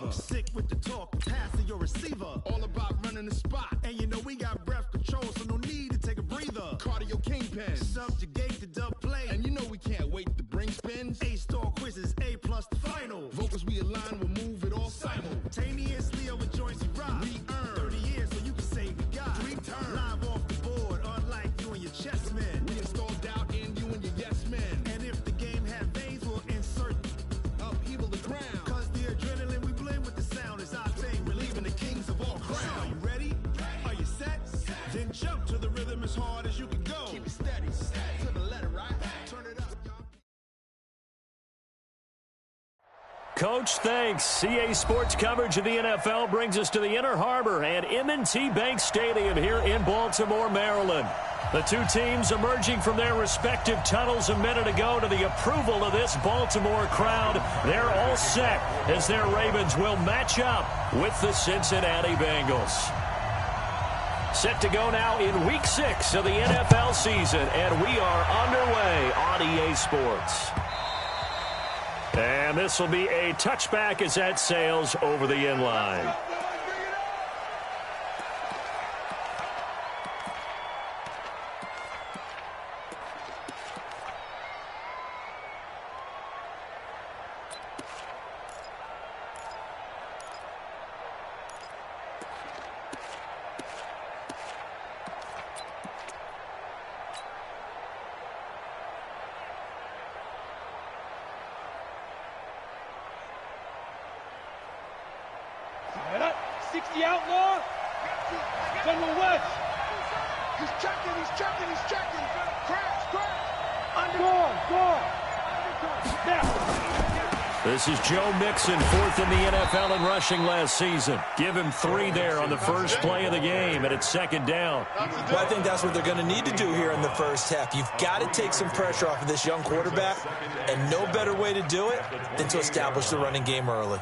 I'm sick with the talk, passing your receiver. All about running the spot. And you know we got breath control, so no need to take a breather. Cardio kingpin. Subjugate the dub play. And you know we can't wait to bring spins. A-star quizzes, A+ the final. Vocals we align, we'll move it all simultaneously over joints we rock. We earn 30 years, so you can say we got 3 turns. Live off the board, unlike you and your chess men. We install doubt in you and your yes men. And if the game had veins, we'll insert upheaval the ground. Cause the adrenaline we blend with the sound is our thing. We're leaving the kings of all crowns. So are you ready? Are you set? Then jump to the rhythm as hard as you can go. Keep it steady. To the letter, right? Turn it up, y'all. Coach, thanks. CA Sports coverage of the NFL brings us to the Inner Harbor and M&T Bank Stadium here in Baltimore, Maryland. The two teams emerging from their respective tunnels a minute ago to the approval of this Baltimore crowd. They're all set as their Ravens will match up with the Cincinnati Bengals. Set to go now in Week 6 of the NFL season, and we are underway on EA Sports. And this will be a touchback as that sails over the inline. Outlaw. General West. He's checking. Crash. Gone. Now. This is Joe Mixon, 4th in the NFL in rushing last season. Give him 3 there on the first play of the game, and it's 2nd down. Well, I think that's what they're going to need to do here in the first half. You've got to take some pressure off of this young quarterback, and no better way to do it than to establish the running game early.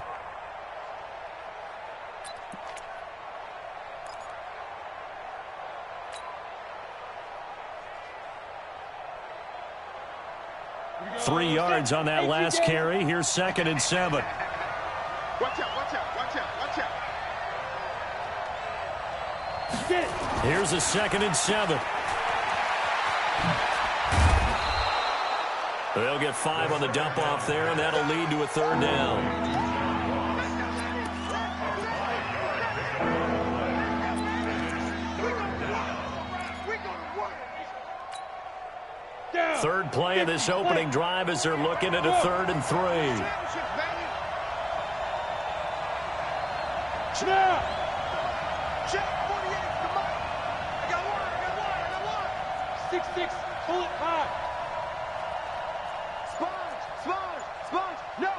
Three yards on that last carry. Here's 2nd and 7. Watch out. Here's a 2nd and 7. They'll get 5 on the dump off there, and that'll lead to a 3rd down. Third play of this opening drive as they're looking at a 3rd and 3. Snap! Check 48, come on. I got one. 6-6, pull it high. Sponge. No.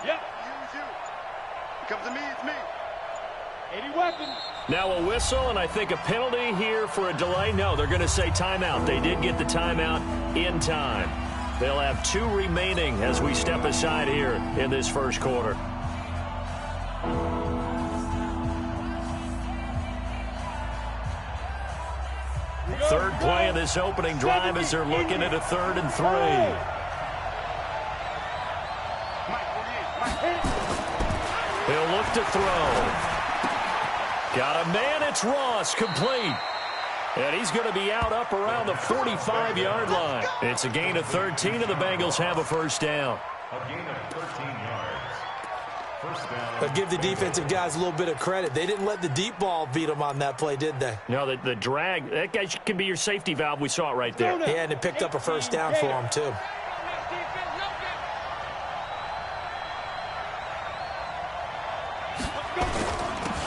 Yep. Use you. Comes to me, it's me. 80 weapons. Now a whistle, and I think a penalty here for a delay. No, they're going to say timeout. They did get the timeout in time. They'll have 2 remaining as we step aside here in this first quarter. Third play of this opening drive as they're looking at a 3rd and 3. He'll look to throw. Got a man, it's Ross, complete. And he's going to be out up around the 45-yard line. It's a gain of 13, and the Bengals have a 1st down. A gain of 13 yards. First down. But give the defensive guys a little bit of credit. They didn't let the deep ball beat them on that play, did they? No, the drag, that guy can be your safety valve. We saw it right there. Yeah, and it picked up a 1st down for him, too.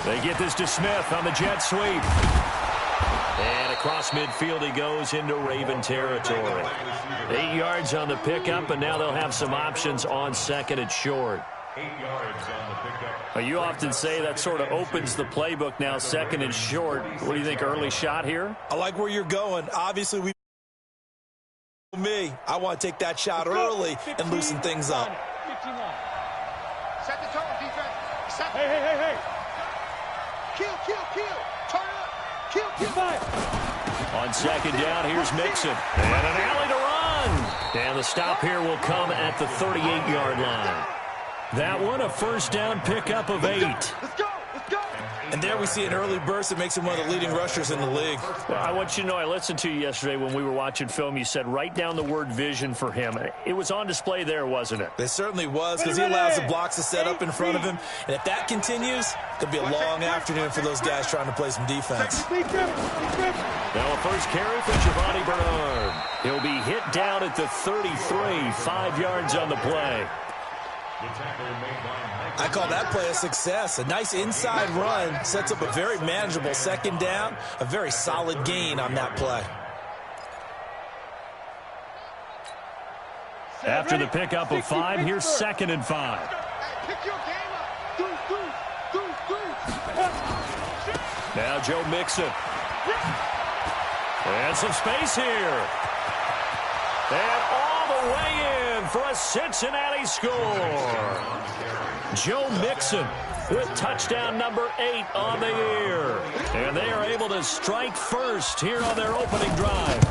They get this to Smith on the jet sweep. And across midfield he goes into Raven territory. 8 yards on the pickup, and now they'll have some options on 2nd and short. 8 yards on the pickup. You often say that sort of opens the playbook now, 2nd and short. What do you think, early shot here? I like where you're going. Obviously, I want to take that shot early and loosen things up. Set the tone, defense. Set. Hey. Kill. Turn up. Kill. Fire. On 2nd down, here's Mixon. And an alley to Rod. run. And the stop here will come at the 38-yard line. That one, a first down pickup of 8. Let's go. And there we see an early burst that makes him one of the leading rushers in the league. Well, I want you to know, I listened to you yesterday when we were watching film. You said write down the word vision for him. It was on display there, wasn't it? It certainly was, because he allows the blocks to set up in front of him. And if that continues, it could be a long afternoon for those guys trying to play some defense. Now a first carry for Giovanni Bernard. He'll be hit down at the 33, 5 yards on the play. I call that play a success. A nice inside run sets up a very manageable second down, a very solid gain on that play. After the pickup of 5, here's 2nd and 5. Now Joe Mixon. And some space here. And all the way in for a Cincinnati score. Joe Mixon with touchdown number 8 on the year. And they are able to strike first here on their opening drive.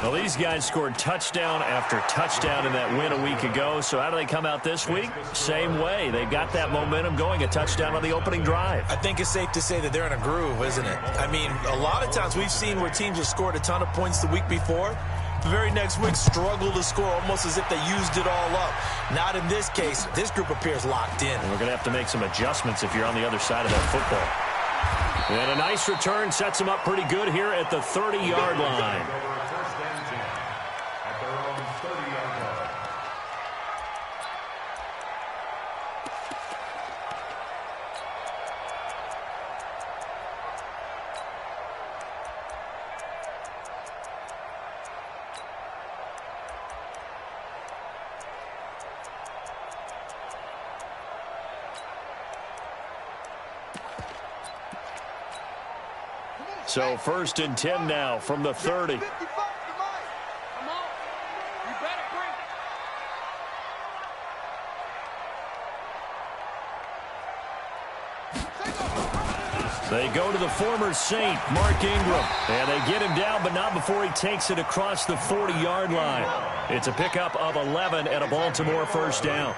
Well, these guys scored touchdown after touchdown in that win a week ago. So how do they come out this week? Same way. They've got that momentum going, a touchdown on the opening drive. I think it's safe to say that they're in a groove, isn't it? I mean, a lot of times we've seen where teams have scored a ton of points the week before. The very next week struggle to score almost as if they used it all up. Not in this case. This group appears locked in. And we're going to have to make some adjustments if you're on the other side of that football. And a nice return sets them up pretty good here at the 30-yard line. So 1st and 10 now from the 30. They go to the former Saint, Mark Ingram. And they get him down, but not before he takes it across the 40-yard line. It's a pickup of 11 and a Baltimore first down.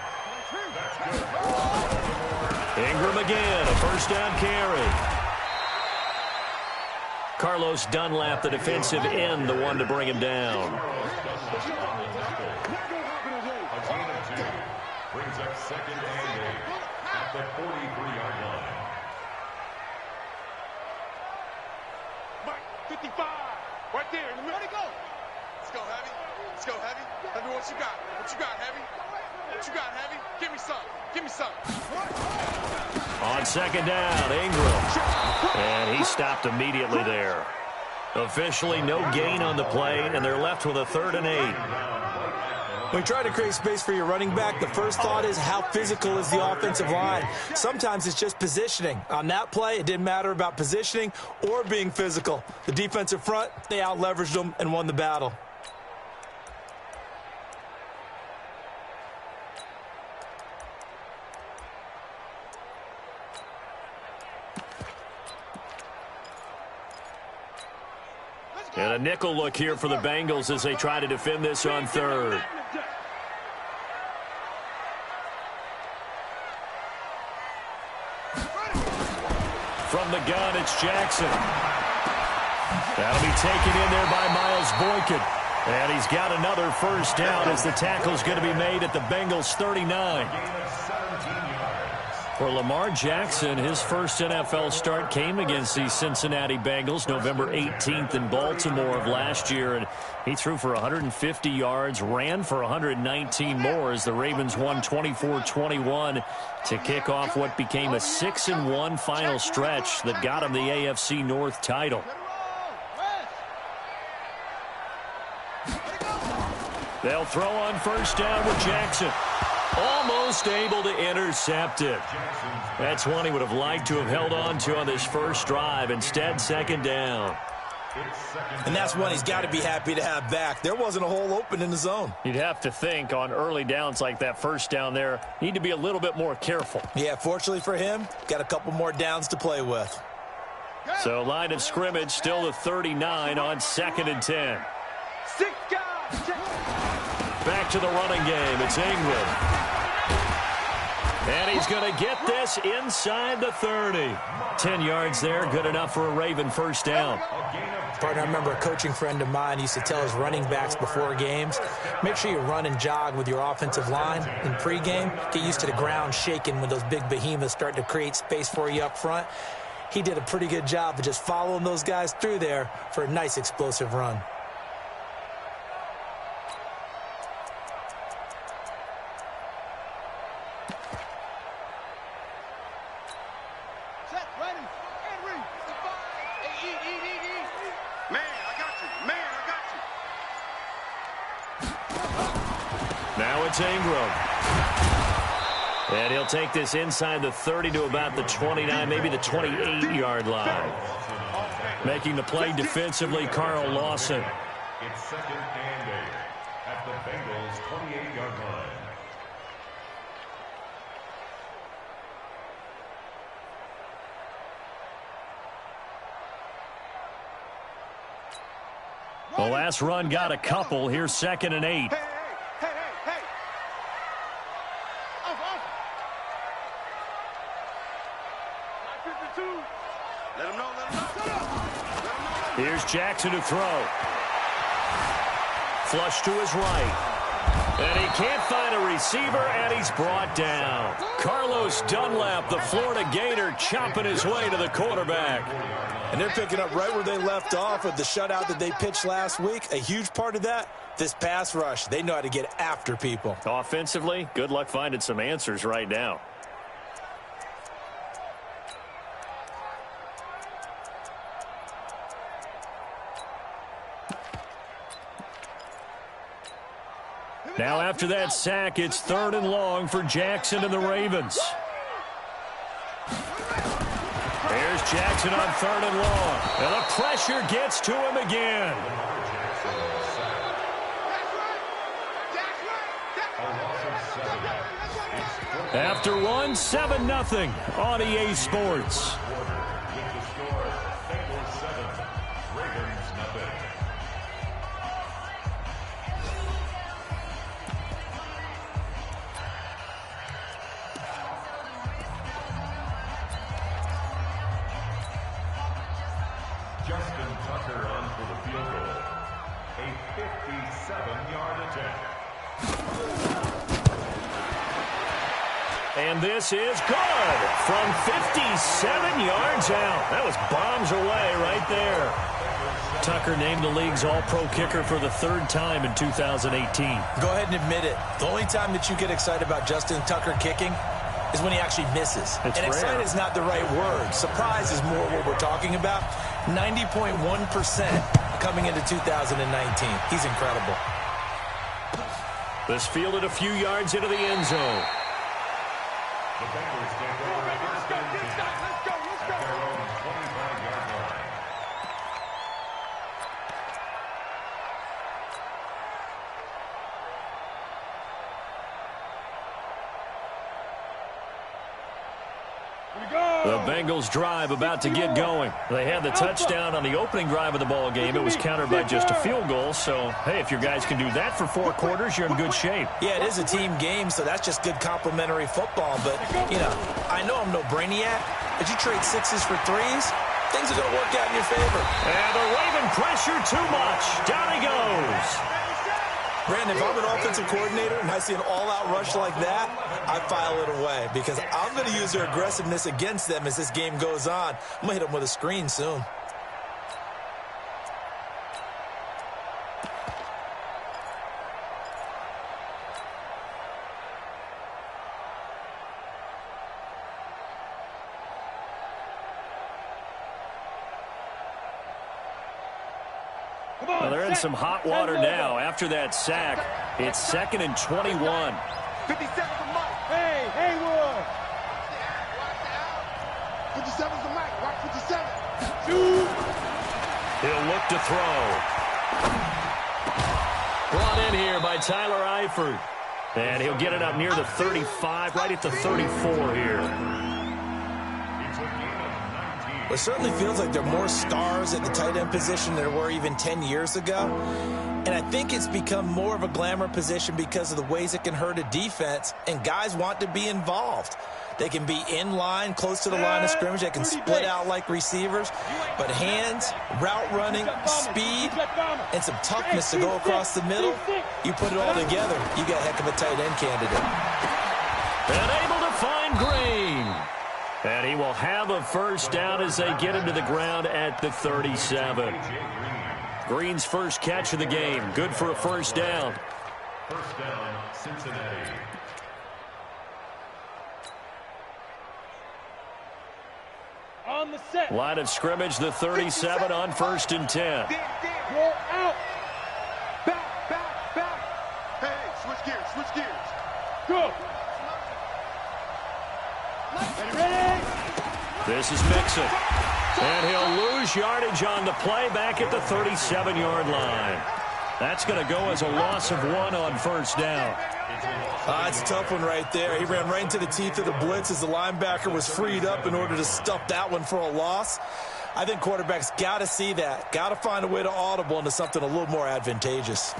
Ingram again, a first down carry. Carlos Dunlap, the defensive end, the one to bring him down. A gain of 2 brings up 2nd and 8 at the 43-yard line. 55, right there in the middle. Go. Let's go, Heavy. Let's go, Heavy. Heavy, what you got? What you got, Heavy? What you got, Heavy? Give me some. Give me some. On 2nd down, Ingram. And he stopped immediately there. Officially no gain on the play, and they're left with a 3rd and 8. When you try to create space for your running back, the first thought is how physical is the offensive line. Sometimes it's just positioning. On that play, it didn't matter about positioning or being physical. The defensive front, they out-leveraged them and won the battle. And a nickel look here for the Bengals as they try to defend this on 3rd. From the gun, it's Jackson. That'll be taken in there by Miles Boykin. And he's got another first down as the tackle's going to be made at the Bengals' 39. For Lamar Jackson, his first NFL start came against the Cincinnati Bengals November 18th in Baltimore of last year. And he threw for 150 yards, ran for 119 more as the Ravens won 24-21 to kick off what became a 6-1 final stretch that got him the AFC North title. They'll throw on first down with Jackson. Almost able to intercept it. That's one he would have liked to have held on to on this first drive. Instead, 2nd down. And that's one he's got to be happy to have back. There wasn't a hole open in the zone. You'd have to think on early downs like that first down there, need to be a little bit more careful. Yeah, fortunately for him, got a couple more downs to play with. So line of scrimmage still the 39 on 2nd and 10. 6 guys. back to the running game. It's Ingram. And he's going to get this inside the 30. 10 yards there, good enough for a Raven first down. Partner, I remember a coaching friend of mine used to tell his running backs before games, make sure you run and jog with your offensive line in pregame. Get used to the ground shaking when those big behemoths start to create space for you up front. He did a pretty good job of just following those guys through there for a nice explosive run. Now it's Ingram. And he'll take this inside the 30 to about the 29, maybe the 28-yard line. Making the play defensively, Carl Lawson. It's 2nd and 8 at the Bengals' 28-yard line. The last run got a couple. Here's 2nd and 8. Here's Jackson to throw. Flush to his right. And he can't find a receiver, and he's brought down. Carlos Dunlap, the Florida Gator, chopping his way to the quarterback. And they're picking up right where they left off with the shutout that they pitched last week. A huge part of that, this pass rush. They know how to get after people. Offensively, good luck finding some answers right now. Now after that sack, it's 3rd and long for Jackson and the Ravens. There's Jackson on 3rd and long. And the pressure gets to him again. After one, 7-0 on EA Sports. And this is good from 57 yards out. That was bombs away right there. Tucker named the league's all-pro kicker for the 3rd time in 2018. Go ahead and admit it. The only time that you get excited about Justin Tucker kicking is when he actually misses. It's and rare. Excited is not the right word. Surprise is more what we're talking about. 90.1% coming into 2019. He's incredible. This fielded a few yards into the end zone. The Bengals take over first and 10 at their own 25-yard line. The Bengals drive about to get going. They had the touchdown on the opening drive of the ball game. It was countered by just a field goal. So, hey, if your guys can do that for 4 quarters, you're in good shape. Yeah, it is a team game, so that's just good complimentary football. But, you know, I know I'm no brainiac, but you trade 6s for 3s, things are going to work out in your favor. And the Raven pressure too much. Down he goes. Brandon, if I'm an offensive coordinator and I see an all-out rush like that, I file it away because I'm going to use their aggressiveness against them as this game goes on. I'm going to hit them with a screen soon. Well, they're in some hot water now. After that sack, it's 2nd and 21. 57's the mic. Hey, Haywood. 57's the mic. Watch 57. Shoot. He'll look to throw. Brought in here by Tyler Eifert. And he'll get it up near the 35, right at the 34 here. It certainly feels like there are more stars at the tight end position than there were even 10 years ago. And I think it's become more of a glamour position because of the ways it can hurt a defense, and guys want to be involved. They can be in line, close to the line of scrimmage. They can split out like receivers. But hands, route running, speed, and some toughness to go across the middle, you put it all together, you got a heck of a tight end candidate. And able to find Green. And he will have a first down as they get him to the ground at the 37. Green's first catch of the game. Good for a first down. First down, Cincinnati. On the set. Line of scrimmage, the 37 on 1st and 10. Roll out. Back. Hey, switch gears. Go. Ready. This is Mixon. And he'll lose yardage on the play back at the 37-yard line. That's going to go as a loss of 1 on first down. It's a tough one right there. He ran right into the teeth of the blitz as the linebacker was freed up in order to stuff that one for a loss. I think quarterbacks got to see that. Got to find a way to audible into something a little more advantageous.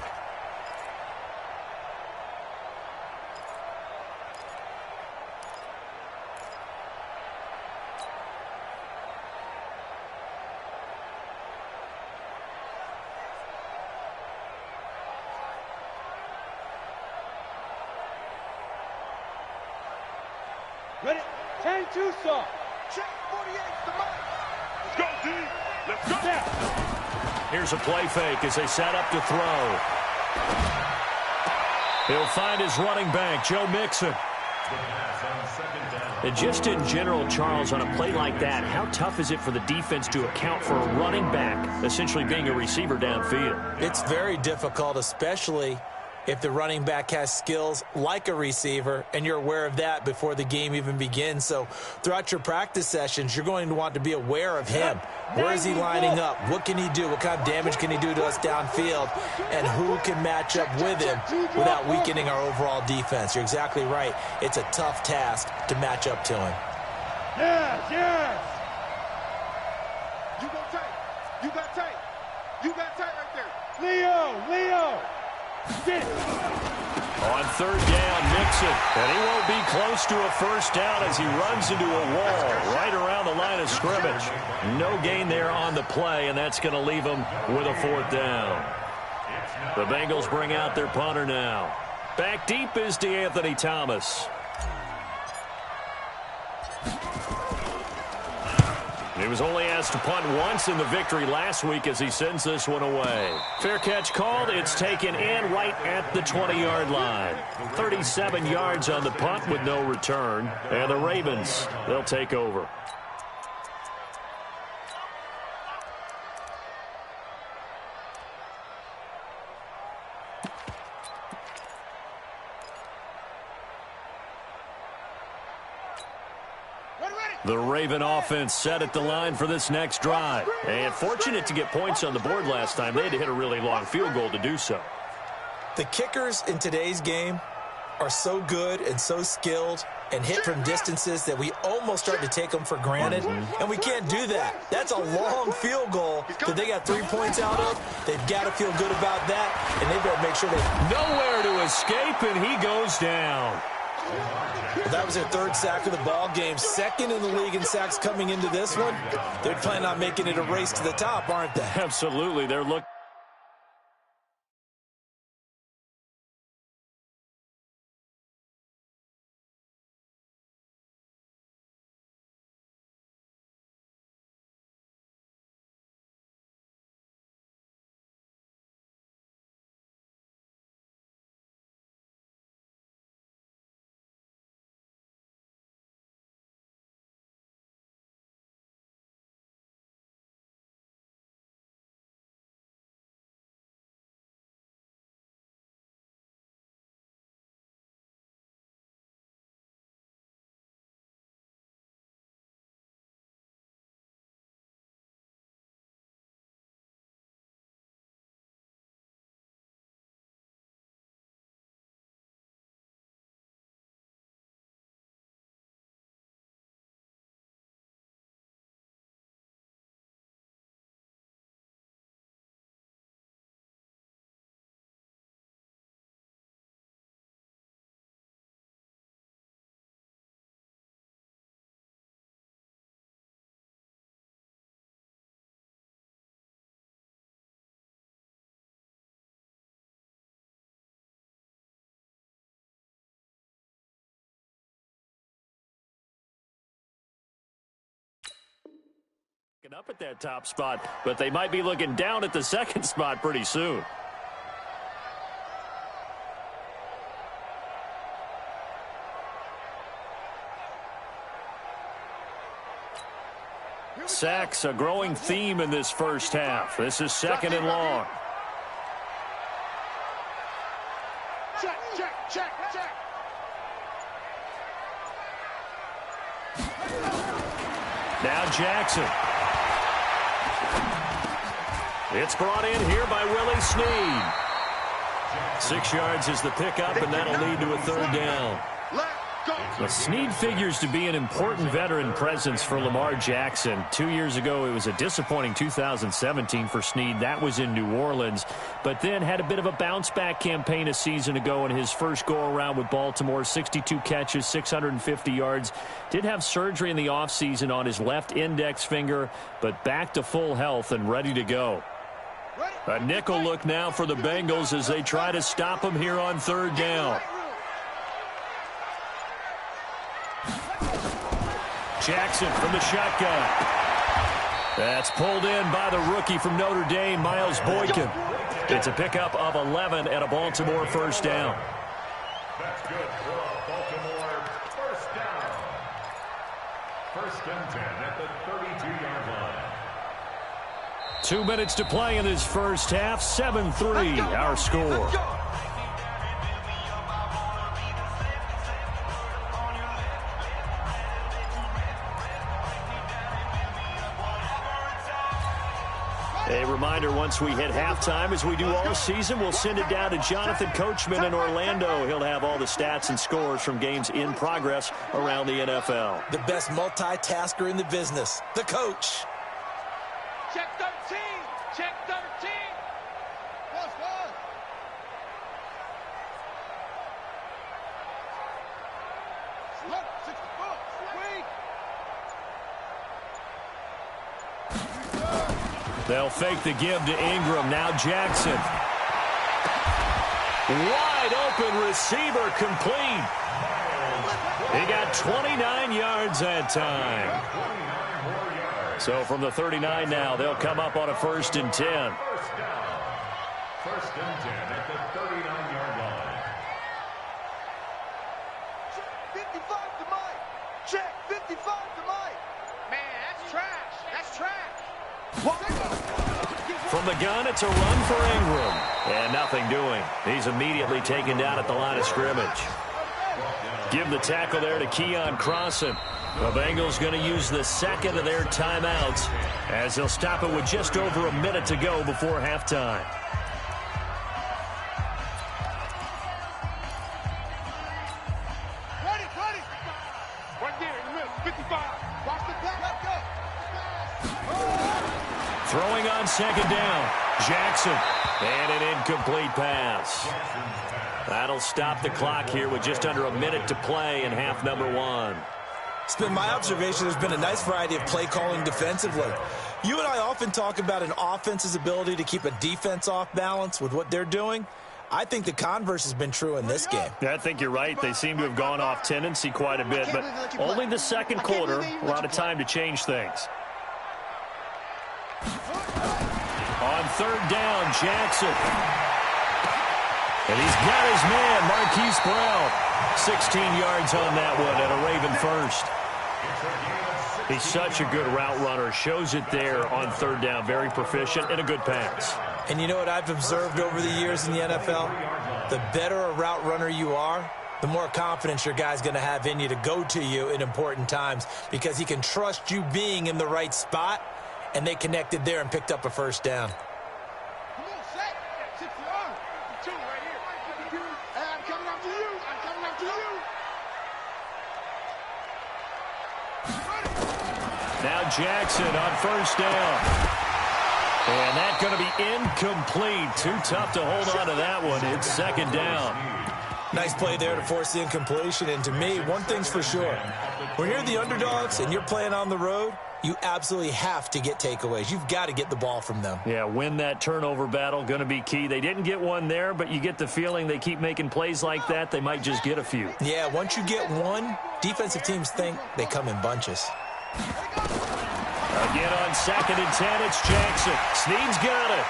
Ready. 10-2 saw. Check 48, the mark. Let's go, D. Let's go. Here's a play fake as they set up to throw. He'll find his running back, Joe Mixon. And just in general, Charles, on a play like that, how tough is it for the defense to account for a running back essentially being a receiver downfield? It's very difficult, especially if the running back has skills like a receiver, and you're aware of that before the game even begins. So throughout your practice sessions, you're going to want to be aware of him. Where is he lining up? What can he do? What kind of damage can he do to us downfield? And who can match up with him without weakening our overall defense? You're exactly right. It's a tough task to match up to him. Yes. You got tight. You got tight right there. Leo. Get it. On third down, Mixon. And he won't be close to a first down as he runs into a wall right around the line of scrimmage. No gain there on the play, and that's going to leave him with a fourth down. The Bengals bring out their punter now. Back deep is DeAnthony Thomas. He was only asked to punt once in the victory last week as he sends this one away. Fair catch called. It's taken in right at the 20-yard line. 37 yards on the punt with no return. And the Ravens, they'll take over. The Raven offense set at the line for this next drive. And fortunate to get points on the board last time. They had to hit a really long field goal to do so. The kickers in today's game are so good and so skilled and hit from distances that we almost start to take them for granted. And we can't do that. That's a long field goal that they got 3 points out of. They've got to feel good about that, and they've got to make sure they... Nowhere to escape, and he goes down. Well, that was their third sack of the ball game. Second in the league in sacks coming into this one. They're planning on making it a race to the top, aren't they? Absolutely. They're looking. Up at that top spot, but they might be looking down at the second spot pretty soon. Sacks, a growing theme in this first half. This is second and long. Check, check, check, check. Now Jackson. It's brought in here by Willie Snead. 6 yards is the pickup, and that'll lead to a third down. Well, Snead figures to be an important veteran presence for Lamar Jackson. 2 years ago, it was a disappointing 2017 for Snead. That was in New Orleans, but then had a bit of a bounce-back campaign a season ago in his first go-around with Baltimore. 62 catches, 650 yards. Did have surgery in the offseason on his left index finger, but back to full health and ready to go. A nickel look now for the Bengals as they try to stop him here on third down. Jackson from the shotgun. That's pulled in by the rookie from Notre Dame, Miles Boykin. It's a pickup of 11 and a Baltimore first down. That's good for a Baltimore first down. First and 10 at the 32-yard line. 2 minutes to play in this first half. 7-3 our score. A reminder, once we hit halftime, as we do all season, we'll send it down to Jonathan Coachman in Orlando. He'll have all the stats and scores from games in progress around the NFL. The best multitasker in the business, the coach. Check 13. Check 13. Plus one. Look, 64. Sweet. They'll fake the give to Ingram. Now Jackson. Wide open receiver complete. He got 29 yards that time. So from the 39 now, they'll come up on a 1st and 10. First down. First and 10 at the 39-yard line. Check 55 to Mike. Check 55 to Mike. Man, that's trash. That's trash. From the gun, it's a run for Ingram. And nothing doing. He's immediately taken down at the line of scrimmage. Give the tackle there to Keon Crossan. The Bengals going to use the second of their timeouts as they'll stop it with just over a minute to go before halftime. Ready. Right there in the middle. 55. Watch the clock. Let's go. Throwing on second down. Jackson. And an incomplete pass. That'll stop the clock here with just under a minute to play in half number one. It's been my observation there's been a nice variety of play calling defensively. You and I often talk about an offense's ability to keep a defense off balance with what they're doing. I think the converse has been true in this game. Yeah, I think you're right. They seem to have gone off tendency quite a bit, but only the second quarter, a lot of time to change things. On third down, Jackson. And he's got his man, Marquise Brown. 16 yards on that one and a Raven first. He's such a good route runner. Shows it there on third down. Very proficient and a good pass. And you know what I've observed over the years in the NFL? The better a route runner you are, the more confidence your guy's going to have in you to go to you in important times because he can trust you being in the right spot, and they connected there and picked up a first down. Come on, set. 61. 52 right here. Hey, I'm coming after you. I'm coming after you. Now Jackson on first down. And that's going to be incomplete. Too tough to hold on to that one. It's second down. Nice play there to force the incompletion. And to me, one thing's for sure. When you're the underdogs and you're playing on the road, you absolutely have to get takeaways. You've got to get the ball from them. Yeah, win that turnover battle, going to be key. They didn't get one there, but you get the feeling they keep making plays like that, they might just get a few. Yeah, once you get one, defensive teams think they come in bunches. Again on 2nd and 10, it's Jackson. Snead's got it.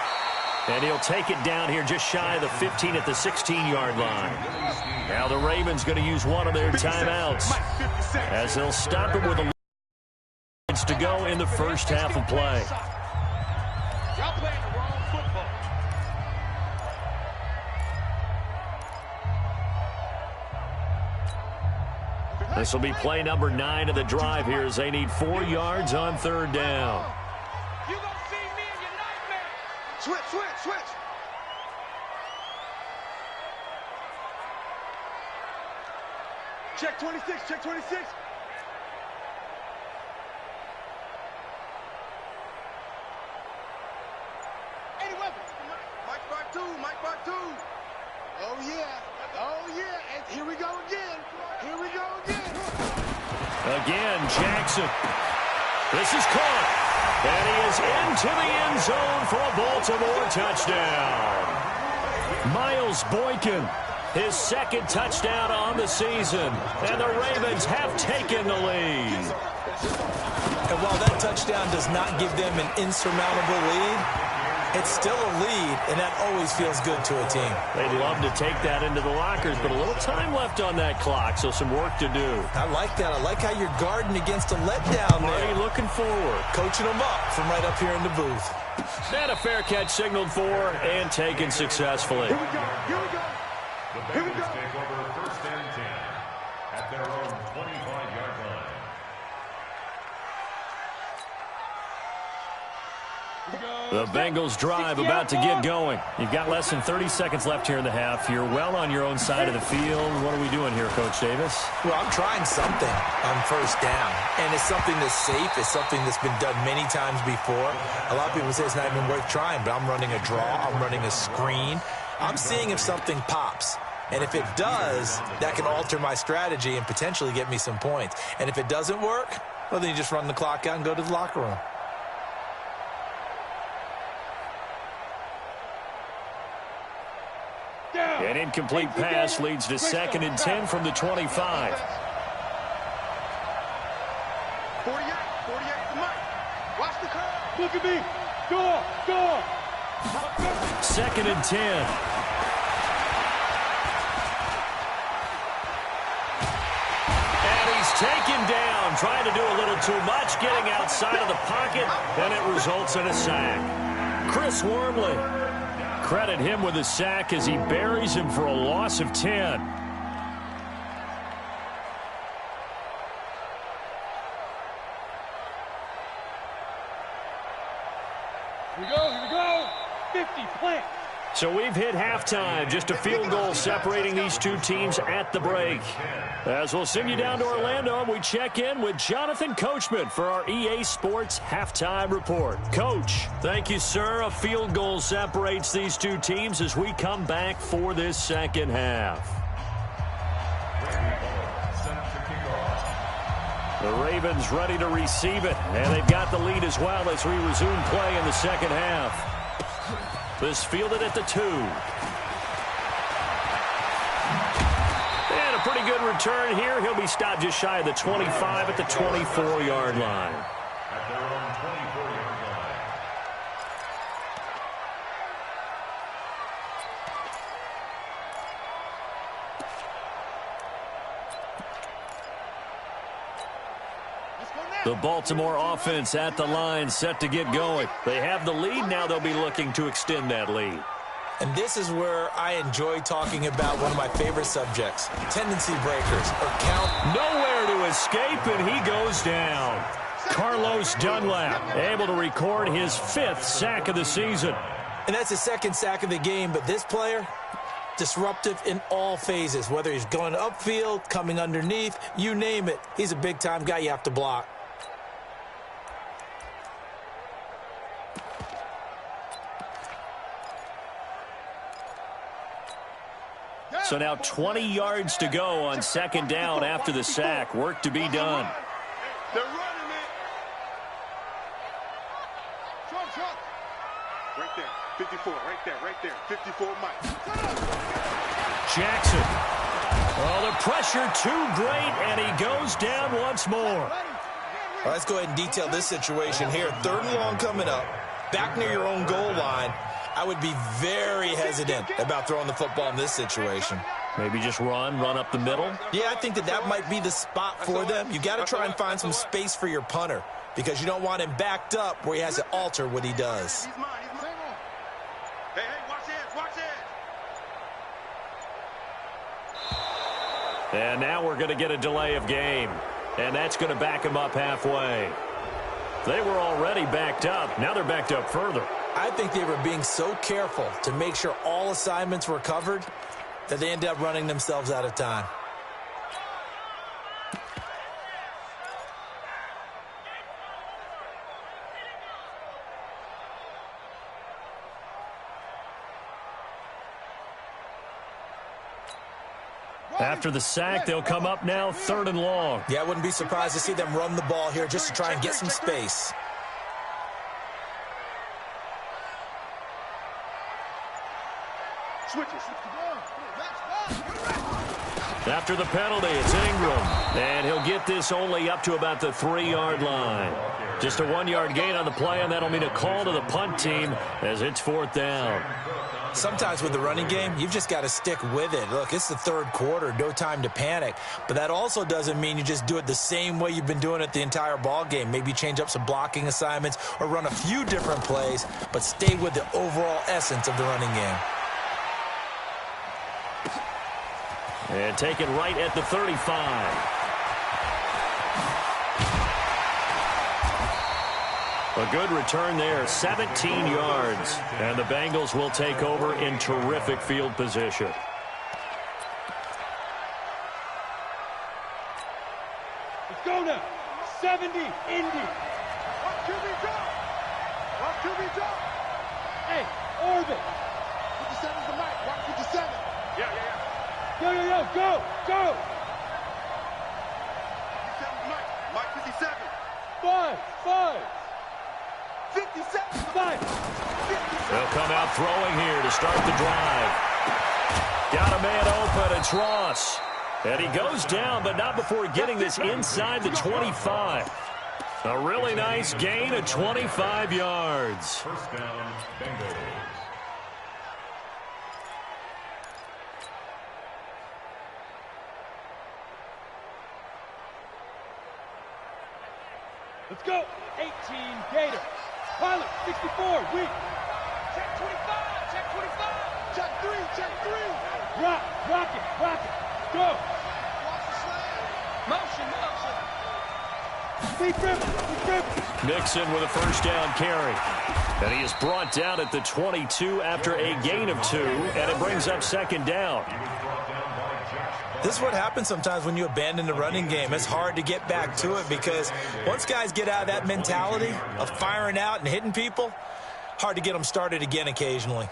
And he'll take it down here just shy of the 15 at the 16-yard line. Now the Ravens going to use one of their timeouts as they'll stop it with a minutes to go in the first half of play. Y'all playing the wrong football. This will be play number 9 of the drive here as they need 4 yards on 3rd down. You gonna see me in your nightmare. Switch, switch, switch. Check 26, check 26. Any weapon. Mike Mark 2, Mike Mark 2. Oh, yeah. Oh, yeah. And here we go again. Here we go again. Again, Jackson. This is caught. And he is into the end zone for a Baltimore touchdown. Miles Boykin, his 2nd touchdown on the season. And the Ravens have taken the lead. And while that touchdown does not give them an insurmountable lead, it's still a lead, and that always feels good to a team. They'd love to take that into the lockers, but a little time left on that clock, so some work to do. I like that. I like how you're guarding against a letdown there. Marty looking forward. Coaching them up from right up here in the booth. And a fair catch signaled for and taken successfully. Here we go. Here we go. The Bengals take over 1st and 10 at their own 25-yard line. The Bengals drive about to get going. You've got less than 30 seconds left here in the half. You're well on your own side of the field. What are we doing here, Coach Davis? Well, I'm trying something on 1st down, and it's something that's safe. It's something that's been done many times before. A lot of people say it's not even worth trying, but I'm running a draw. I'm running a screen. I'm seeing if something pops. And if it does, that can alter my strategy and potentially get me some points. And if it doesn't work, well, then you just run the clock out and go to the locker room. An incomplete pass leads to 2nd and 10 from the 25. 48, 48 to Mike. Watch the curve. Look at me. Go, go. 2nd and 10. And he's taken down, trying to do a little too much, getting outside of the pocket, and it results in a sack. Chris Wormley. Credit him with a sack as he buries him for a loss of 10. Here we go. 50, plant. So we've hit halftime, just a field goal separating these two teams at the break. As we'll send you down to Orlando, we check in with Jonathan Coachman for our EA Sports Halftime Report. Coach, thank you, sir. A field goal separates these two teams as we come back for this 2nd half. The Ravens ready to receive it, and they've got the lead as well as we resume play in the 2nd half. This fielded at the 2. And a pretty good return here. He'll be stopped just shy of the 25 at the 24-yard line. At their own 24-yard line. The Baltimore offense at the line, set to get going. They have the lead. Now they'll be looking to extend that lead. And this is where I enjoy talking about one of my favorite subjects, tendency breakers, or count. Nowhere to escape, and he goes down. Carlos Dunlap able to record his 5th sack of the season. And that's his 2nd sack of the game, but this player, disruptive in all phases, whether he's going upfield, coming underneath, you name it. He's a big-time guy you have to block. So now 20 yards to go on 2nd down after the sack. Work to be done. They're running it. Truck. Right there. 54. Right there. 54, Mike. Jackson. Oh, the pressure too great, and he goes down once more. Well, let's go ahead and detail this situation here. 3rd and long coming up, back near your own goal line. I would be very hesitant about throwing the football in this situation. Maybe just run up the middle? Yeah, I think that might be the spot for them. You got to try and find some space for your punter because you don't want him backed up where he has to alter what he does. He's mine. Hey, watch it. And now we're going to get a delay of game. And that's going to back him up halfway. They were already backed up. Now they're backed up further. I think they were being so careful to make sure all assignments were covered that they ended up running themselves out of time. After the sack, they'll come up now 3rd and long. Yeah, I wouldn't be surprised to see them run the ball here just to try and get some space. After the penalty, it's Ingram. And he'll get this only up to about the 3-yard line. Just a 1-yard gain on the play, and that'll mean a call to the punt team as it's 4th down. Sometimes with the running game, you've just got to stick with it. Look, it's the 3rd quarter, no time to panic. But that also doesn't mean you just do it the same way you've been doing it the entire ball game. Maybe change up some blocking assignments or run a few different plays, but stay with the overall essence of the running game. And taken right at the 35. A good return there, 17 yards. And the Bengals will take over in terrific field position. Let's go now. 70, Indy. Watch QB drop. Hey, Orbit. 57's the mic. Watch 57. Yeah. Yo, go. 57's the mic. Mike 57. 5. 57. 5. They'll come out throwing here to start the drive. Got a man open. It's Ross. And he goes down, but not before getting this inside the 25. A really nice gain of 25 yards. 1st down, Bengals. Let's go. 18, Gator. Pilot, 64, weak. Check 25. Check 3. Rock it. Go. Watch the slam. Motion. Deep dribble. Nixon with a 1st down carry. And he is brought down at the 22 after a gain of 2, and it brings up 2nd down. This is what happens sometimes when you abandon the running game. It's hard to get back to it because once guys get out of that mentality of firing out and hitting people, hard to get them started again occasionally.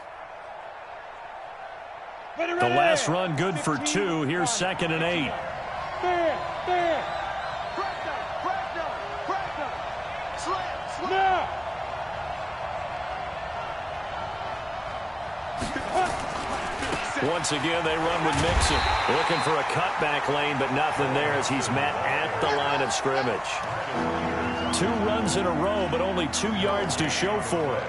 Ready. The last run good for 2. Here's 2nd and 8. Fair. Crackdown. Slam. Now. Once again, they run with Nixon. Looking for a cutback lane, but nothing there as he's met at the line of scrimmage. 2 runs in a row, but only 2 yards to show for it.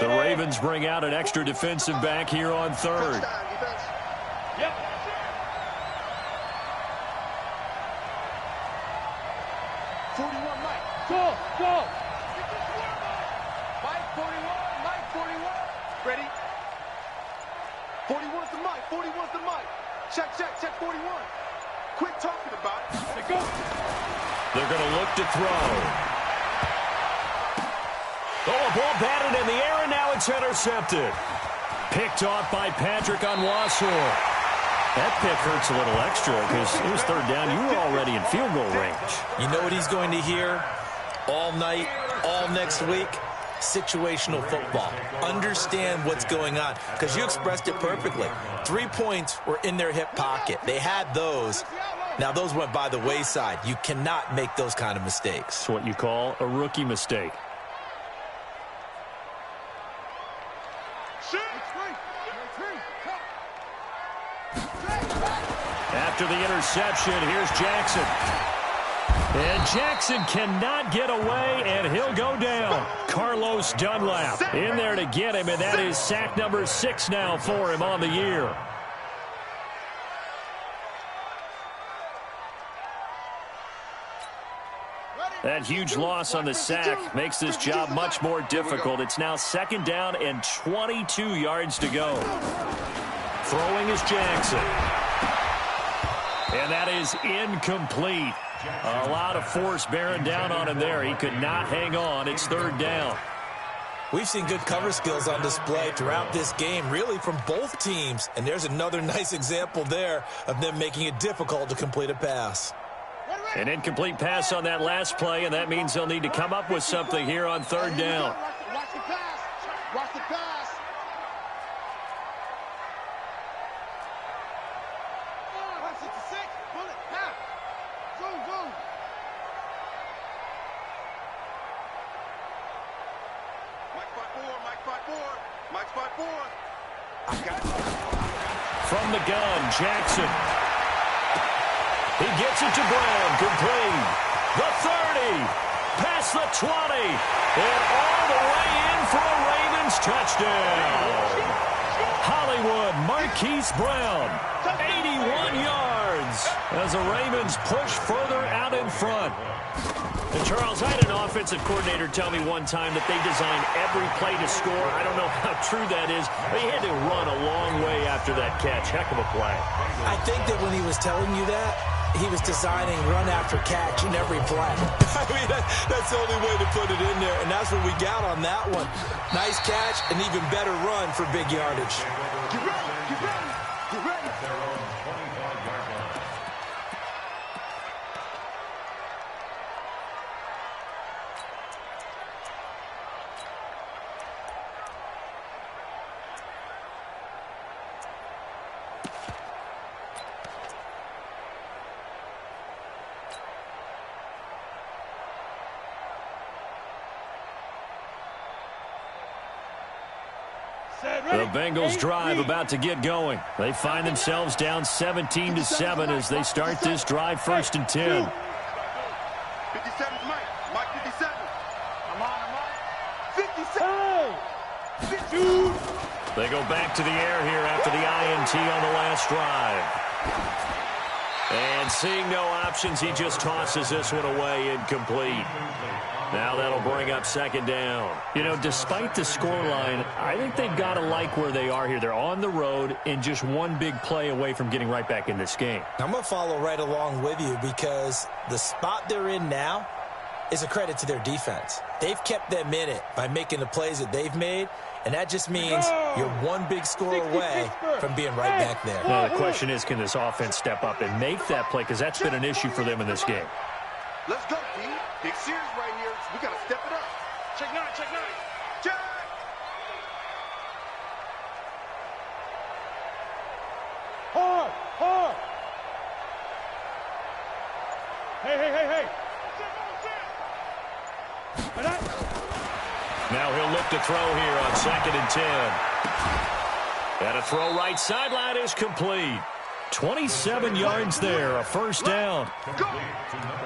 The Ravens bring out an extra defensive back here on 3rd. Yep. 41, Mike. Go. Mike 41. Ready? 41's the mic. Check 41. Quit talking about it. Let's go. They're going to look to throw. Oh, a ball batted in the air, and now it's intercepted. Picked off by Patrick Onwuasor. That pick hurts a little extra because it was 3rd down. You were already in field goal range. You know what he's going to hear all night, all next week? situational football. Understand what's going on, because you expressed it perfectly. 3 points were in their hip pocket. They had those. Now, those went by the wayside. You cannot make those kind of mistakes. It's what you call a rookie mistake. After the interception, here's Jackson. And Jackson cannot get away, and he'll go down. Carlos Dunlap in there to get him, and that is sack number 6 now for him on the year. That huge loss on the sack makes this job much more difficult. It's now 2nd down and 22 yards to go. Throwing is Jackson. And that is incomplete. A lot of force bearing down on him there. He could not hang on. It's 3rd down. We've seen good cover skills on display throughout this game, really from both teams. And there's another nice example there of them making it difficult to complete a pass. An incomplete pass on that last play, and that means they'll need to come up with something here on 3rd down. Watch the pass. Watch the pass. Mike 5-4. From the gun, Jackson. He gets it to Brown, complete. The 30, past the 20, and all the way in for a Ravens touchdown. Hollywood Marquise Brown, 81 yards, as the Ravens push further out in front. And Charles, I had an offensive coordinator tell me one time that they designed every play to score. I don't know how true that is, but he had to run a long way after that catch. Heck of a play. I think that when he was telling you that, he was designing run after catch in every play. I mean, that's the only way to put it in there, and that's what we got on that one. Nice catch, an even better run for big yardage. Get ready, get ready, get ready. The Bengals drive about to get going. They find themselves down 17-7 as they start this drive 1st and 10. 57's Mike. Mike 57. I'm on. 57. They go back to the air here after the INT on the last drive. And seeing no options, he just tosses this one away, incomplete. Now that'll bring up 2nd down. You know, despite the scoreline, I think they've got to like where they are here. They're on the road and just one big play away from getting right back in this game. I'm going to follow right along with you because the spot they're in now is a credit to their defense. They've kept them in it by making the plays that they've made, and that just means you're one big score away from being right back there. Now, the question is, can this offense step up and make that play? Because that's been an issue for them in this game. Let's go, team. Big series right here. We got to step it up. Check 9, check 9. Check. Hard. Hey. Now he'll look to throw here on 2nd and 10. And a throw right sideline is complete. 27 yards there, a 1st down.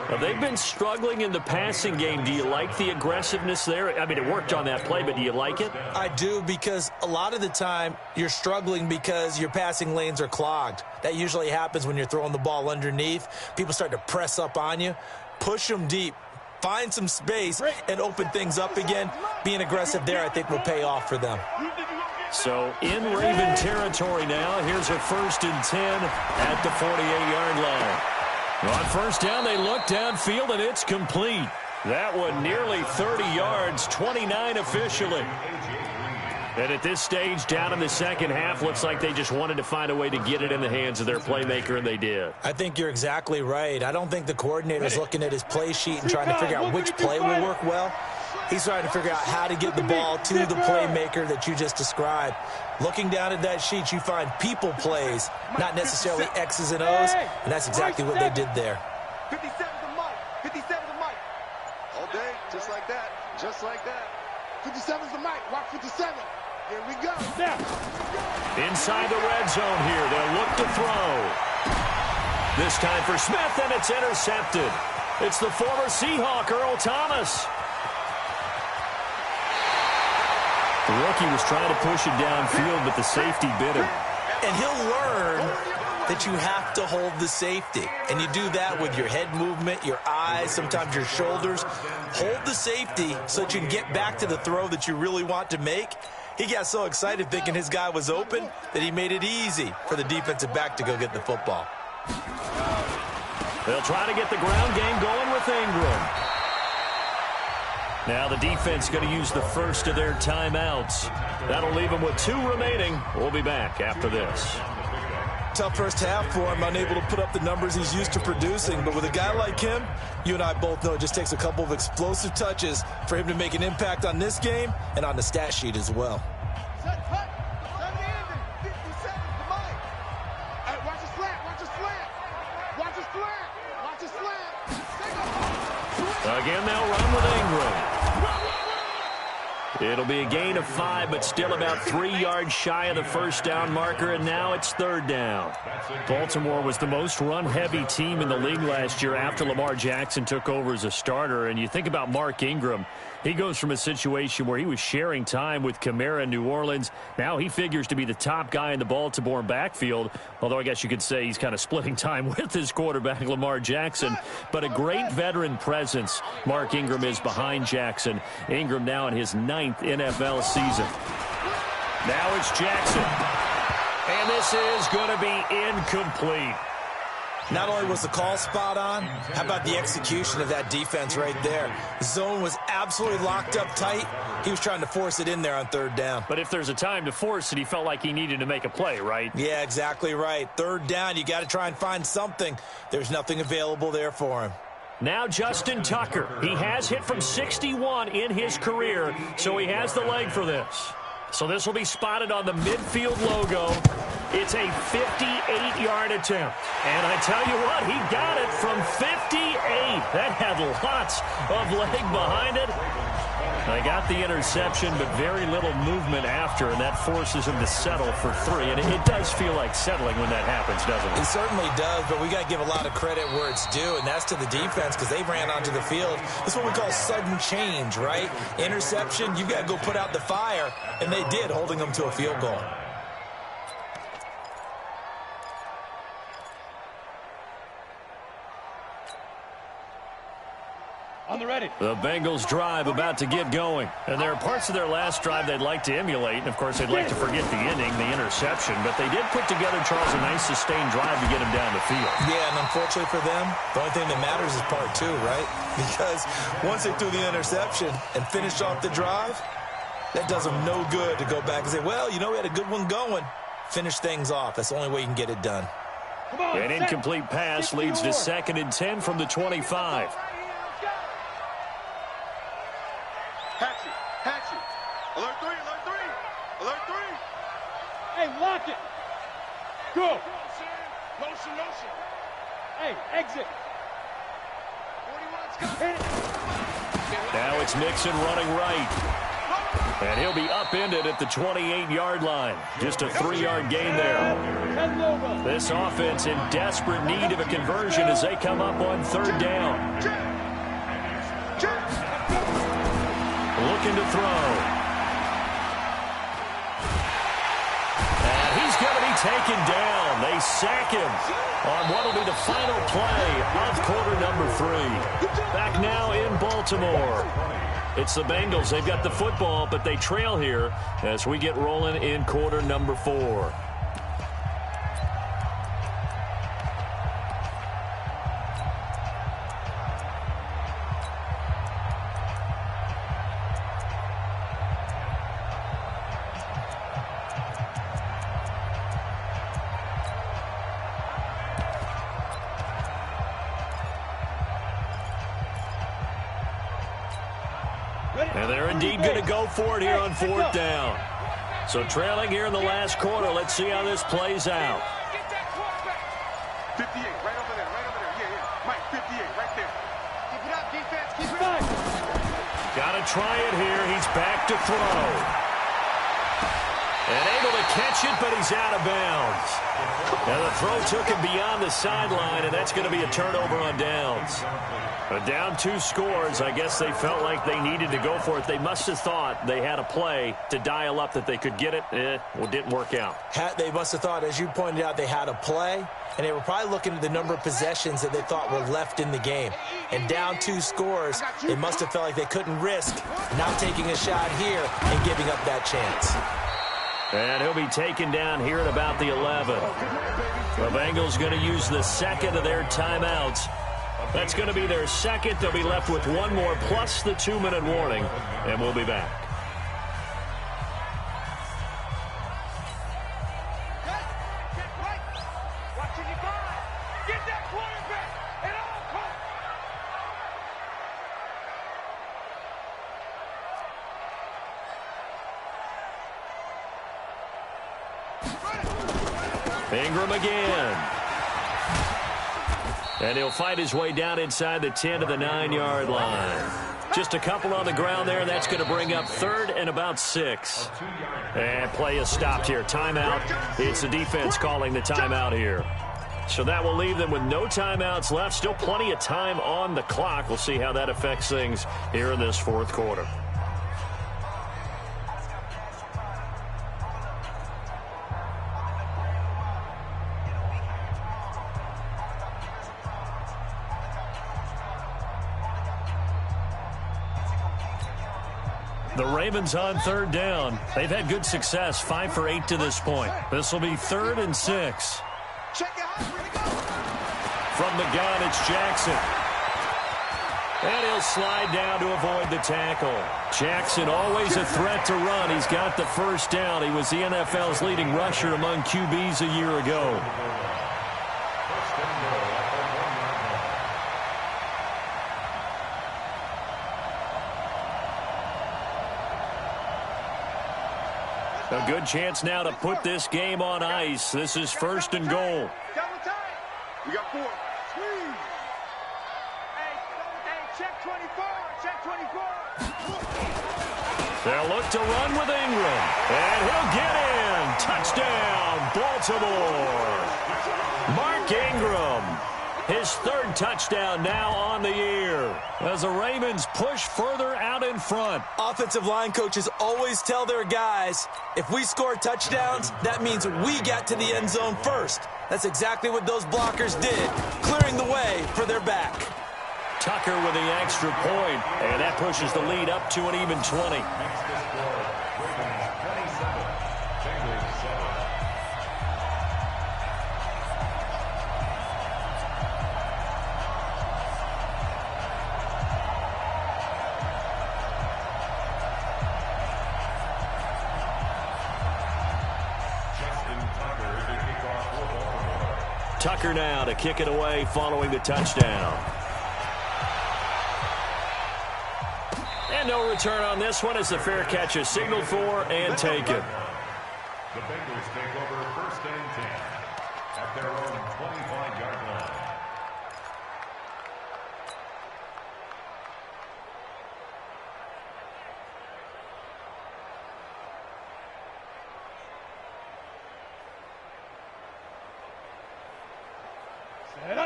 Well, they've been struggling in the passing game. Do you like the aggressiveness there? I mean, it worked on that play, but do you like it? I do, because a lot of the time you're struggling because your passing lanes are clogged. That usually happens when you're throwing the ball underneath. People start to press up on you. Push them deep. Find some space and open things up again. Being aggressive there, I think, will pay off for them. So in Raven territory now. Here's a 1st and 10 at the 48-yard line. On 1st down, they look downfield, and it's complete. That one nearly 30 yards, 29 officially. And at this stage, down in the 2nd half, looks like they just wanted to find a way to get it in the hands of their playmaker, and they did. I think you're exactly right. I don't think the coordinator's looking at his play sheet and trying to figure out which play will work well. He's trying to figure out how to get the ball to the playmaker that you just described. Looking down at that sheet, you find people plays, not necessarily X's and O's, and that's exactly what they did there. 57's the mic. 57's the mic. All day, just like that. Just like that. 57's the mic. Watch 57. Here we go. Inside the red zone here. They'll look to throw. This time for Smith, and it's intercepted. It's the former Seahawk, Earl Thomas. The rookie was trying to push it downfield, but the safety bit him. And he'll learn that you have to hold the safety. And you do that with your head movement, your eyes, sometimes your shoulders. Hold the safety so that you can get back to the throw that you really want to make. He got so excited thinking his guy was open that he made it easy for the defensive back to go get the football. They'll try to get the ground game going with Ingram. Now the defense going to use the first of their timeouts. That'll leave them with 2 remaining. We'll be back after this. Tough first half for him, unable to put up the numbers he's used to producing. But with a guy like him, you and I both know it just takes a couple of explosive touches for him to make an impact on this game and on the stat sheet as well. Again, they'll run with Ingram. It'll be a gain of 5, but still about 3 yards shy of the first down marker, and now it's 3rd down. Baltimore was the most run-heavy team in the league last year after Lamar Jackson took over as a starter, and you think about Mark Ingram. He goes from a situation where he was sharing time with Kamara in New Orleans. Now he figures to be the top guy in the Baltimore backfield, although I guess you could say he's kind of splitting time with his quarterback, Lamar Jackson. But a great veteran presence, Mark Ingram is behind Jackson. Ingram now in his 9th NFL season. Now it's Jackson. And this is going to be incomplete. Not only was the call spot on, how about the execution of that defense right there? The zone was absolutely locked up tight. He was trying to force it in there on 3rd down. But if there's a time to force it, he felt like he needed to make a play, right? Yeah, exactly right. 3rd down, you got to try and find something. There's nothing available there for him. Now Justin Tucker. He has hit from 61 in his career, so he has the leg for this. So this will be spotted on the midfield logo. It's a 58-yard attempt. And I tell you what, he got it from 58. That had lots of leg behind it. They got the interception, but very little movement after, and that forces him to settle for 3. And it does feel like settling when that happens, doesn't it? It certainly does, but we got to give a lot of credit where it's due, and that's to the defense because they ran onto the field. This is what we call sudden change, right? Interception, you've got to go put out the fire, and they did, holding them to a field goal. On the ready. The Bengals drive about to get going. And there are parts of their last drive they'd like to emulate. And, of course, they'd like to forget the ending, the interception. But they did put together, Charles, a nice sustained drive to get him down the field. Yeah, and unfortunately for them, the only thing that matters is part 2, right? Because once they threw the interception and finished off the drive, that does them no good to go back and say, well, you know, we had a good one going. Finish things off. That's the only way you can get it done. An incomplete pass leads to 2nd and 10 from the 25. Hatchet. Alert 3, alert 3. Alert 3. Hey, lock it. Go. Motion. Hey, exit. 41's got. Now it's Mixon running right. And he'll be upended at the 28-yard line. Just a 3-yard gain there. This offense in desperate need of a conversion as they come up on 3rd down. Looking to throw. And he's going to be taken down. They sack him on what will be the final play of quarter number 3. Back now in Baltimore. It's the Bengals. They've got the football, but they trail here as we get rolling in quarter number 4. And indeed going to go for it here on fourth down. So trailing here in the last quarter. Let's see how this plays out. 58, right over there, right over there. Yeah. Mike, 58, right there. Keep it up, defense, keep it up. Got to try it here. He's back to throw. And able to catch it, but he's out of bounds. And the throw took him beyond the sideline, and that's going to be a turnover on downs. But down 2 scores, I guess they felt like they needed to go for it. They must have thought they had a play to dial up that they could get it. Well, it didn't work out. They must have thought, as you pointed out, they had a play, and they were probably looking at the number of possessions that they thought were left in the game. And down 2 scores, they must have felt like they couldn't risk not taking a shot here and giving up that chance. And he'll be taken down here at about the 11. The Bengals going to use the second of their timeouts. That's going to be their second. They'll be left with 1 more plus the 2-minute warning, and we'll be back. Ingram again. And he'll fight his way down inside the 10 to the 9-yard line. Just a couple on the ground there. That's going to bring up 3rd and about 6. And play is stopped here. Timeout. It's the defense calling the timeout here. So that will leave them with no timeouts left. Still plenty of time on the clock. We'll see how that affects things here in this 4th quarter. The Ravens on 3rd down. They've had good success, 5 for 8 to this point. This will be 3rd and 6. From the gun, it's Jackson. And he'll slide down to avoid the tackle. Jackson always a threat to run. He's got the first down. He was the NFL's leading rusher among QBs a year ago. A good chance now to put this game on ice. This is 1st and goal. We got 4. Hey, check 24. Check 24. They'll look to run with Ingram. And he'll get in. Touchdown, Baltimore. Mark Ingram. His 3rd touchdown now on the year as the Ravens push further out in front. Offensive line coaches always tell their guys, if we score touchdowns, that means we get to the end zone first. That's exactly what those blockers did, clearing the way for their back. Tucker with the extra point, and that pushes the lead up to an even 20. Tucker now to kick it away following the touchdown. And no return on this one as the fair catch is signaled for and taken. The Bengals take over 1st and 10 at their own 25-yard line.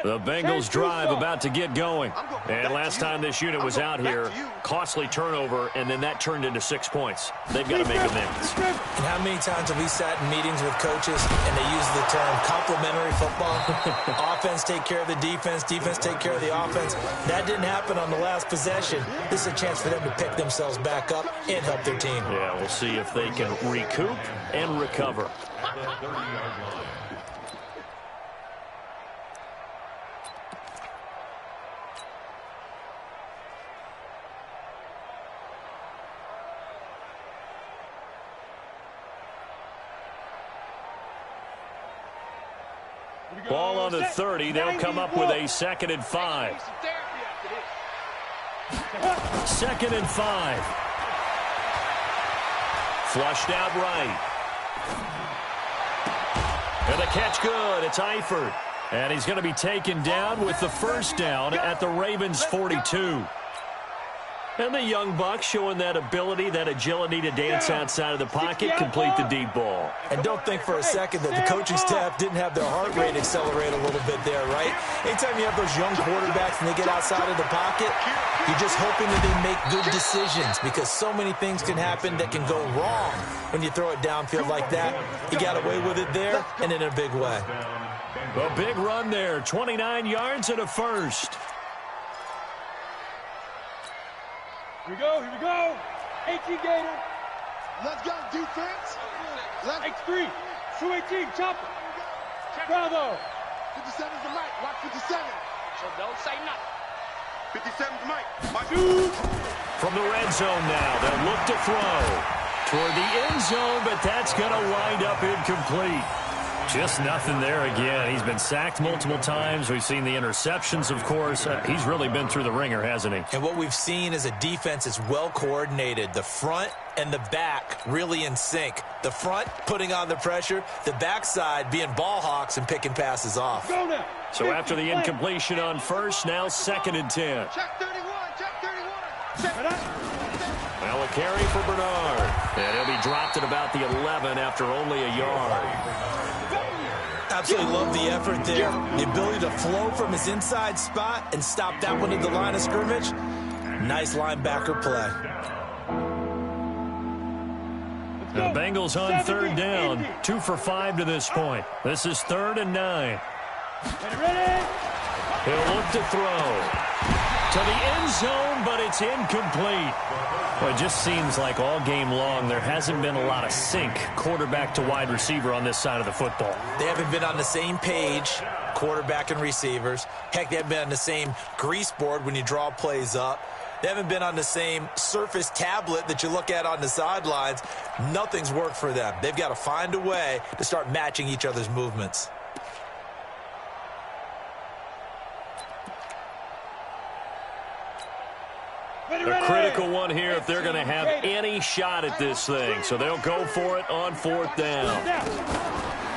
The Bengals drive about to get going. And last time this unit was out here, costly turnover, and then that turned into 6 points. They've got to make amends. And how many times have we sat in meetings with coaches and they use the term complementary football? Offense take care of the defense, defense take care of the offense. That didn't happen on the last possession. This is a chance for them to pick themselves back up and help their team. Yeah, we'll see if they can recoup and recover. At the 30-yard line. Ball on the 30. They'll come up with a 2nd and 5. 2nd and 5. Flushed out right. And the catch good. It's Eifert. And he's going to be taken down with the first down at the Ravens' 42. And the young buck showing that ability, that agility to dance outside of the pocket, complete the deep ball. And don't think for a second that the coaching staff didn't have their heart rate accelerate a little bit there, right? Anytime you have those young quarterbacks and they get outside of the pocket, you're just hoping that they make good decisions because so many things can happen that can go wrong when you throw it downfield like that. He got away with it there and in a big way. A big run there, 29 yards and a first. Here we go, here we go. 18 Gator. Let's go, defense. X3. 218, chopper. Bravo. 57's the mic. Watch 57. So don't say nothing. 57's the mic. Watch From the red zone now, they'll look to throw toward the end zone, but that's going to wind up incomplete. Just nothing there again. He's been sacked multiple times. We've seen the interceptions, of course. He's really been through the ringer, hasn't he? And what we've seen is a defense that's well coordinated. The front and the back really in sync. The front putting on the pressure, the backside being ball hawks and picking passes off. Go now. So after the incompletion on first, now 2nd and 10. Check 31. Check 31. Well, a carry for Bernard. And he'll be dropped at about the 11 after only a yard. Absolutely love the effort there. The ability to flow from his inside spot and stop that one at the line of scrimmage. Nice linebacker play. The Bengals on 3rd down. 2 for 5 to this point. This is 3rd and 9. Ready? He'll look to throw to the end zone, but it's incomplete. Well, it just seems like all game long there hasn't been a lot of sync quarterback to wide receiver on this side of the football. They haven't been on the same page, quarterback and receivers. Heck, they haven't been on the same grease board when you draw plays up. They haven't been on the same surface tablet that you look at on the sidelines. Nothing's worked for them. They've got to find a way to start matching each other's movements. A critical one here if they're going to have any shot at this thing. So they'll go for it on 4th down.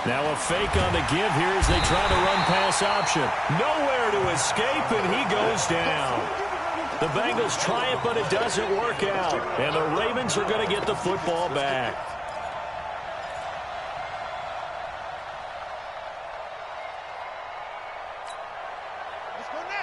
Now a fake on the give here as they try to run pass option. Nowhere to escape, and he goes down. The Bengals try it, but it doesn't work out. And the Ravens are going to get the football back.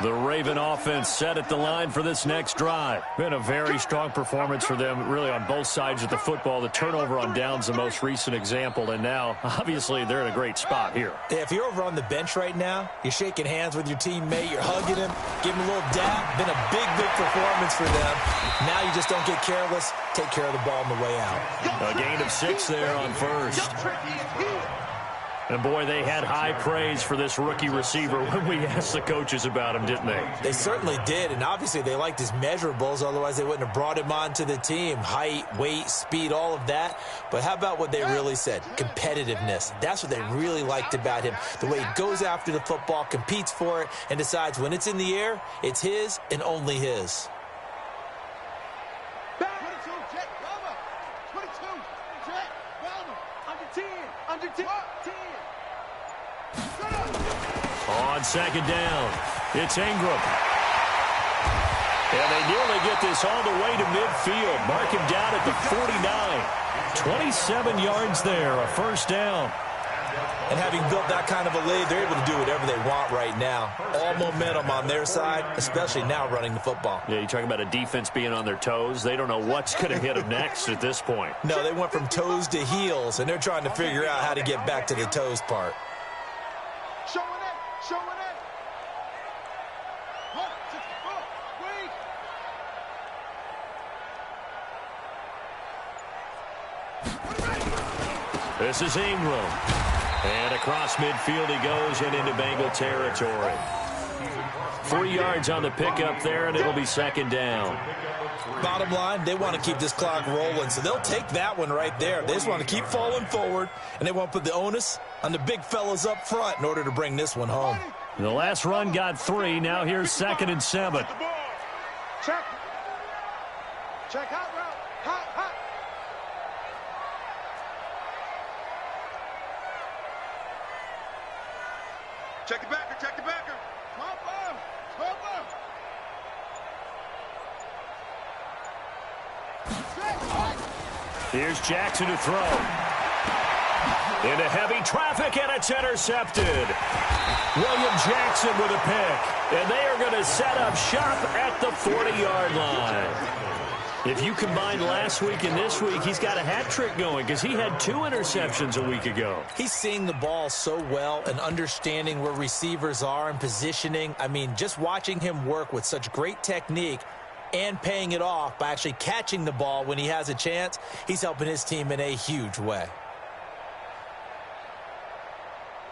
The Raven offense set at the line for this next drive. Been a very strong performance for them, really, on both sides of the football. The turnover on downs, the most recent example, and now, obviously, they're in a great spot here. Yeah, if you're over on the bench right now, you're shaking hands with your teammate, you're hugging him, giving him a little dab. Been a big, big performance for them. Now you just don't get careless. Take care of the ball on the way out. A gain of 6 there on first. And, boy, they had high praise for this rookie receiver when we asked the coaches about him, didn't they? They certainly did, and obviously they liked his measurables. Otherwise, they wouldn't have brought him onto the team. Height, weight, speed, all of that. But how about what they really said? Competitiveness. That's what they really liked about him. The way he goes after the football, competes for it, and decides when it's in the air, it's his and only his. 22, check, Bama. 22, check, Bama. Under 10, under 10, 10. On 2nd down, it's Ingram. And they nearly get this all the way to midfield. Mark him down at the 49. 27 yards there, a first down. And having built that kind of a lead, they're able to do whatever they want right now. All momentum on their side, especially now running the football. Yeah, you're talking about a defense being on their toes. They don't know what's going to hit them next at this point. No, they went from toes to heels, and they're trying to figure out how to get back to the toes part. Showing it, showing it. 164, wait. This is Ingram. And across midfield he goes and into Bengal territory. 3 yards on the pickup there, and it'll be 2nd down. Bottom line, they want to keep this clock rolling, so they'll take that one right there. They just want to keep falling forward, and they want to put the onus on the big fellas up front in order to bring this one home. The last run got 3. Now here's 2nd and 7. Check. Check hot route. Hot, hot. Check the backer, check the backer. Here's Jackson to throw. Into heavy traffic, and it's intercepted. William Jackson with a pick. And they are going to set up shop at the 40-yard line. If you combine last week and this week, he's got a hat trick going because he had 2 interceptions a week ago. He's seeing the ball so well and understanding where receivers are and positioning. I mean, just watching him work with such great technique and paying it off by actually catching the ball when he has a chance, he's helping his team in a huge way.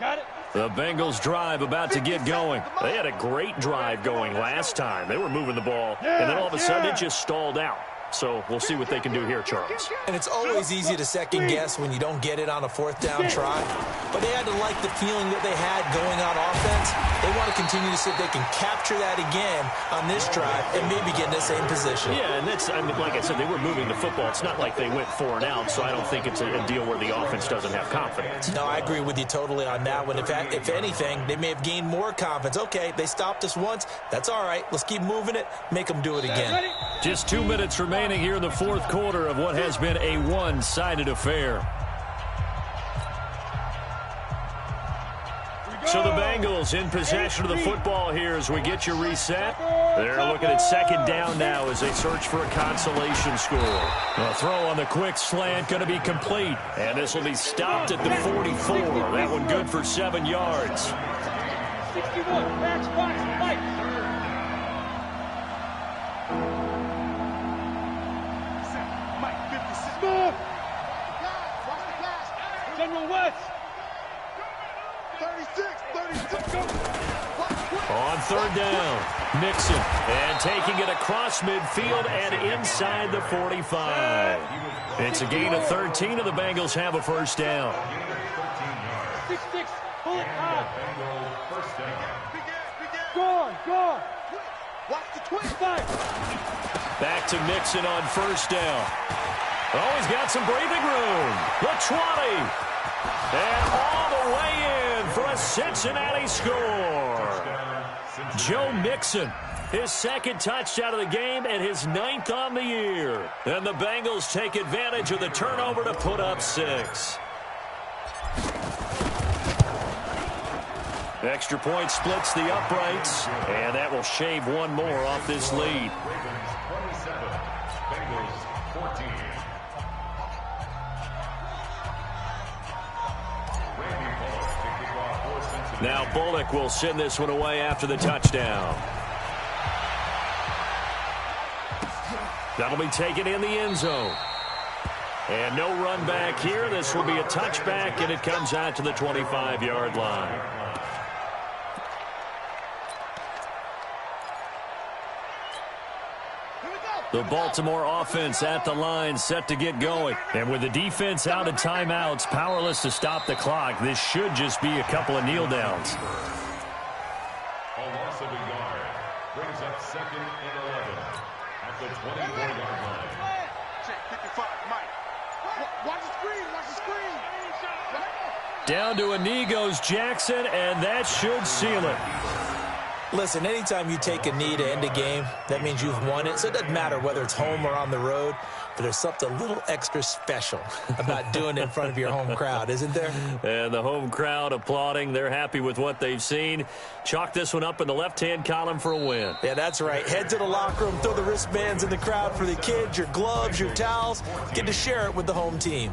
Got it. The Bengals drive about to get going. They had a great drive going last time. They were moving the ball, and then all of a sudden it just stalled out. So we'll see what they can do here, Charles. And it's always easy to second guess when you don't get it on a 4th down try. But they had to like the feeling that they had going on offense. They want to continue to see if they can capture that again on this drive and maybe get in the same position. Yeah, and that's, I mean, like I said, they were moving the football. It's not like they went 4 and out, so I don't think it's a deal where the offense doesn't have confidence. No, I agree with you totally on that one. In fact, if anything, they may have gained more confidence. Okay, they stopped us once. That's all right. Let's keep moving it. Make them do it again. Just 2 minutes remaining here in the 4th quarter of what has been a one-sided affair. So the Bengals in possession of the football here as we get you reset. They're looking at 2nd down now as they search for a consolation score. A throw on the quick slant going to be complete. And this will be stopped at the 44. That one good for 7 yards. 61, match 5, Mike. General West. 36. On 3rd down, Mixon, and taking it across midfield and inside the 45. It's a gain of 13, and the Bengals have a 1st down. 6-6, pull it high. Go. Watch the twist. Back to Mixon on 1st down. Oh, he's got some breathing room. The 20. And all the way in for a Cincinnati score. Joe Mixon, his 2nd touchdown of the game and his 9th on the year. And the Bengals take advantage of the turnover to put up 6. Extra point splits the uprights, and that will shave 1 more off this lead. Ravens 27, Bengals 14. Now Bullock will send this one away after the touchdown. That'll be taken in the end zone. And no run back here. This will be a touchback, and it comes out to the 25-yard line. The Baltimore offense at the line, set to get going. And with the defense out of timeouts, powerless to stop the clock, this should just be a couple of kneel downs. A loss of a yard brings up 2nd and 11 at the 24-yard line. Check 55, Mike. Watch the screen. Down to a knee goes Jackson, and that should seal it. Listen, anytime you take a knee to end a game, that means you've won it. So it doesn't matter whether it's home or on the road, but there's something a little extra special about doing it in front of your home crowd, isn't there? And the home crowd applauding. They're happy with what they've seen. Chalk this one up in the left-hand column for a win. Yeah, that's right. Head to the locker room, throw the wristbands in the crowd for the kids, your gloves, your towels. Get to share it with the home team.